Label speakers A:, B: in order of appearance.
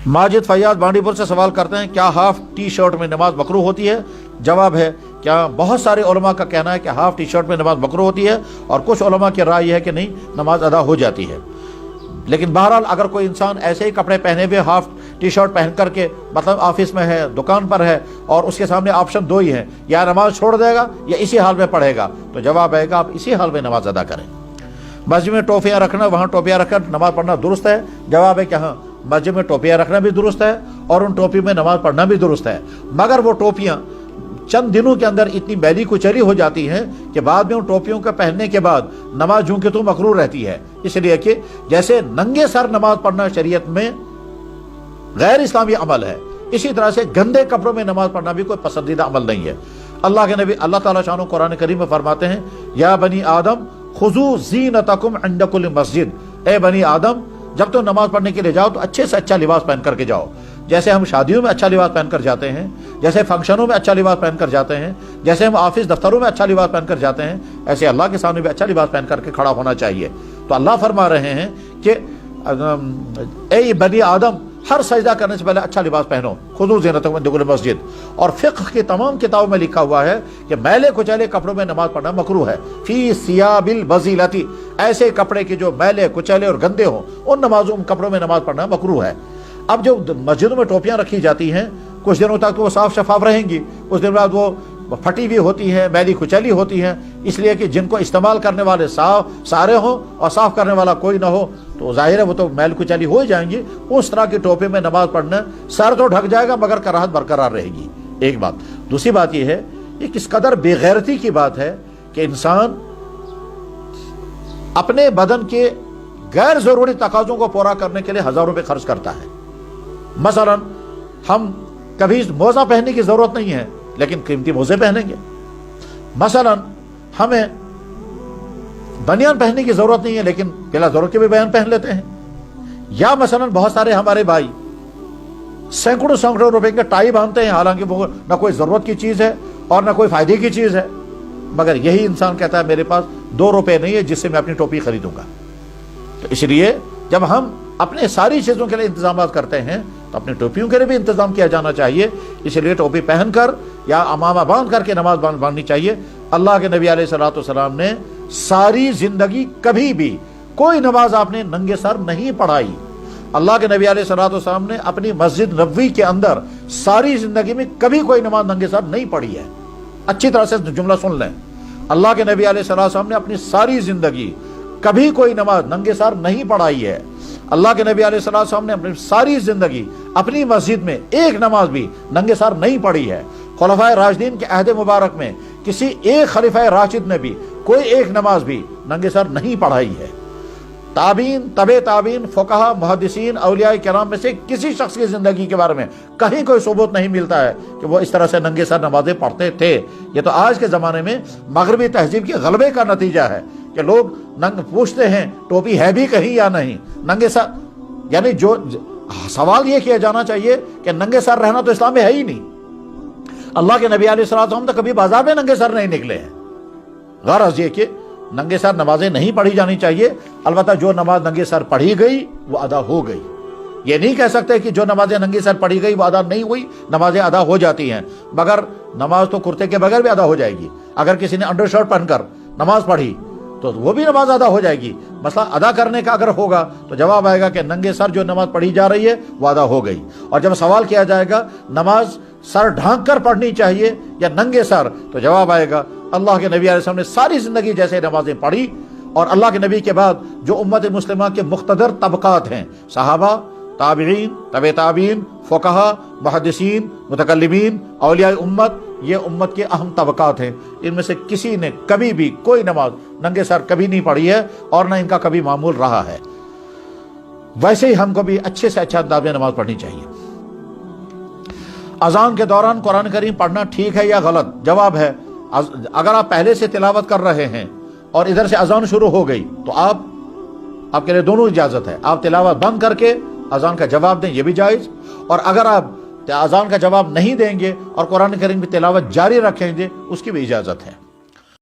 A: माजिद फैयाज बांडीपुर से सवाल करते हैं, क्या हाफ टी शर्ट में नमाज मकरूह होती है? जवाब है, क्या बहुत सारे उलमा का कहना है कि हाफ टी शर्ट में नमाज मकरूह होती है, और कुछ उलमा की राय है कि नहीं, नमाज अदा हो जाती है। लेकिन बहरहाल अगर कोई इंसान ऐसे ही कपड़े पहने हुए हाफ टी शर्ट पहन करके मतलब ऑफिस में है, दुकान पर है, और उसके सामने ऑप्शन दो ही हैं, या नमाज छोड़ देगा या इसी हाल में पढ़ेगा, तो जवाब आएगा आप इसी हाल में नमाज अदा करें। मस्जिद में टोपियाँ रखना, वहाँ टोपियाँ रखकर नमाज पढ़ना दुरुस्त है? जवाब है कि हाँ, मस्जिद में टोपियाँ रखना भी दुरुस्त है और उन टोपी में नमाज पढ़ना भी दुरुस्त है, मगर वो टोपियाँ चंद दिनों के अंदर इतनी मैली कुचली हो जाती हैं कि बाद में उन टोपियों के पहनने के बाद नमाज जूं के तो मकरूह रहती है। इसलिए कि जैसे नंगे सर नमाज पढ़ना शरीयत में गैर इस्लामी अमल है, इसी तरह से गंदे कपड़ों में नमाज पढ़ना भी कोई पसंदीदा अमल नहीं है। अल्लाह के नबी अल्लाह ताला शान कुरान करीम में फरमाते हैं, या बनी आदम खुजू ज़ीनतकुम इंद कुल्लि मस्जिद, ए बनी आदम जब तो नमाज पढ़ने के लिए जाओ तो अच्छे से अच्छा लिबास पहन करके जाओ। जैसे हम शादियों में अच्छा लिबास पहन कर जाते हैं, जैसे फंक्शनों में अच्छा लिबास पहन कर जाते हैं, जैसे हम ऑफिस दफ्तरों में अच्छा लिबास पहन कर जाते हैं, ऐसे अल्लाह के सामने भी अच्छा लिबास पहन करके खड़ा होना चाहिए। तो अल्लाह फरमा रहे हैं कि ए बनी आदम हर सजदा करने से पहले अच्छा लिबास पहनो, खुदू ज़ीनतकुम इंद कुल्लि मस्जिद। और फ़िक़्ह की तमाम किताबों में लिखा हुआ है कि मैले कुचैले कपड़ों में नमाज पढ़ना मकरूह है। फ़ी सियाबिल बज़ीलती, ऐसे कपड़े के जो मैले कुचैले और गंदे हों, उन कपड़ों में नमाज पढ़ना मकरूह है। अब जो मस्जिदों में टोपियाँ रखी जाती हैं, कुछ दिनों तक तो वो साफ शफाफ रहेंगी, कुछ दिन बाद वो फटी हुई होती हैं, मैली कुचैली होती हैं, इसलिए कि जिनको इस्तेमाल करने वाले सारे हों और साफ करने वाला कोई ना हो, तो जाहिर है वो तो मैल कुचैली हो ही जाएंगी। उस तरह की टोपी में नमाज पढ़ना, सर तो ढक जाएगा मगर कराहत बरकरार रहेगी, एक बात। दूसरी बात यह है, ये किस कदर बेगैरती की बात है कि इंसान अपने बदन के गैर जरूरी तकाजों को पूरा करने के लिए हज़ारों रुपये खर्च करता है। मसलन हम कभी मोजा पहनने की जरूरत नहीं है लेकिन कीमती मोजे पहनेंगे, मसलन हमें बनियान पहनने की जरूरत नहीं है लेकिन बिला जरूरत के भी बयान पहन लेते हैं, या मसलन बहुत सारे हमारे भाई सैकड़ों रुपए के टाई बांधते हैं, हालांकि वो ना कोई जरूरत की चीज है और ना कोई फायदे की चीज है, मगर यही इंसान कहता है मेरे पास 2 रुपए नहीं है जिससे मैं अपनी टोपी खरीदूंगा। तो इसलिए जब हम अपने सारी चीजों के लिए इंतजाम करते हैं तो अपनी टोपियों के लिए भी इंतजाम किया जाना चाहिए। इसलिए टोपी पहनकर या अमामा बांध करके नमाज बांधनी चाहिए। अल्लाह के नबी अलैहिस्सलाम ने सारी जिंदगी कभी भी कोई नमाज आपने नंगे सर नहीं पढ़ाई। अल्लाह के नबी अलैहिस्सलाम ने अपनी मस्जिद नबवी के अंदर सारी जिंदगी में कभी कोई नमाज नंगे सर नहीं पढ़ी है। अच्छी तरह से जुमला सुन लें, अल्लाह के नबी अलैहिस्सलाम ने अपनी सारी जिंदगी कभी कोई नमाज नंगे सर नहीं पढ़ाई है। अल्लाह के नबी अलैहिस्सलाम ने अपनी सारी जिंदगी अपनी मस्जिद में एक नमाज भी नंगे सर नहीं पढ़ी है। खुलफाए राशिदीन के अहद मुबारक में किसी एक खलीफा राशिद ने भी कोई एक नमाज भी नंगे सर नहीं पढ़ाई है। ताबीन, तबे ताबीन, फुक़हा, मुहद्दिसीन, औलिया किराम में से किसी शख्स की जिंदगी के बारे में कहीं कोई सबूत नहीं मिलता है कि वो इस तरह से नंगे सर नमाजें पढ़ते थे। ये तो आज के ज़माने में मगरबी तहजीब के गलबे का नतीजा है कि लोग पूछते हैं टोपी है भी कहीं या नहीं, नंगे सर, यानी जो सवाल ये किया जाना चाहिए कि नंगे सर रहना तो इस्लाम में है ही नहीं। अल्लाह के नबी अलैहिस्सलाम तो कभी बाजार में नंगे सर नहीं निकले हैं। गरज ये कि नंगे सर नमाजें नहीं पढ़ी जानी चाहिए, अलबत्ता जो नमाज नंगे सर पढ़ी गई वो अदा हो गई। ये नहीं कह सकते कि जो नमाजें नंगे सर पढ़ी गई वो अदा नहीं हुई, नमाजें अदा हो जाती हैं, मगर नमाज तो कुर्ते के बगैर भी अदा हो जाएगी। अगर किसी ने अंडर शर्ट पहनकर नमाज पढ़ी तो वो भी नमाज अदा हो जाएगी। मसला अदा करने का अगर होगा तो जवाब आएगा कि नंगे सर जो नमाज पढ़ी जा रही है वो अदा हो गई। और जब सवाल किया जाएगा नमाज सर ढांक कर पढ़नी चाहिए या नंगे सर, तो जवाब आएगा अल्लाह के नबी अलैहिस्सलाम ने सारी जिंदगी जैसे नमाजें पढ़ी, और अल्लाह के नबी के बाद जो उम्मत मुस्लिमा के मुख्तदर तबकात हैं, सहाबा, ताबीन, तबे ताबीन, फुक़हा, मुहद्दिसीन, मुतकल्लिमीन, औलिया उम्मत, ये उम्मत के अहम तबकात हैं। इनमें से किसी ने कभी भी कोई नमाज नंगे सर कभी नहीं पढ़ी है और न इनका कभी मामूल रहा है। वैसे ही हमको भी अच्छे से अच्छा अंदाज में नमाज पढ़नी चाहिए। अजान के दौरान कुरान करीम पढ़ना ठीक है या गलत? जवाब है, अगर आप पहले से तिलावत कर रहे हैं और इधर से अजान शुरू हो गई तो आपके लिए दोनों इजाजत है। आप तिलावत बंद करके अजान का जवाब दें, ये भी जायज, और अगर आप अजान का जवाब नहीं देंगे और कुरान करीम की तिलावत जारी रखेंगे उसकी भी इजाजत है।